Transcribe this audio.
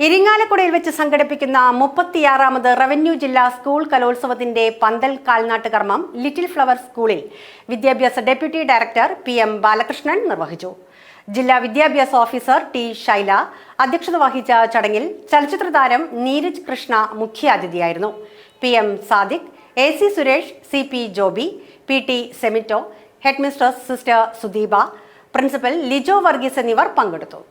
ഇരിങ്ങാലക്കുടയിൽ വെച്ച് സംഘടിപ്പിക്കുന്ന 36ാമത് റവന്യൂ ജില്ലാ സ്കൂൾ കലോത്സവത്തിന്റെ പന്തൽ കാൽനാട്ട് കർമ്മം ലിറ്റിൽ ഫ്ലവർ സ്കൂളിൽ വിദ്യാഭ്യാസ ഡെപ്യൂട്ടി ഡയറക്ടർ PM ബാലകൃഷ്ണൻ നിർവഹിച്ചു. ജില്ലാ വിദ്യാഭ്യാസ ഓഫീസർ T. ശൈല അധ്യക്ഷത വഹിച്ച ചടങ്ങിൽ ചലച്ചിത്ര താരം നീരജ് കൃഷ്ണ മുഖ്യാതിഥിയായിരുന്നു. PM Sadiq, AC Suresh, CP Joby, PT Semito, headmistress sister Sudeepa, principal Lijo Varghese എന്നിവർ പങ്കെടുത്തു.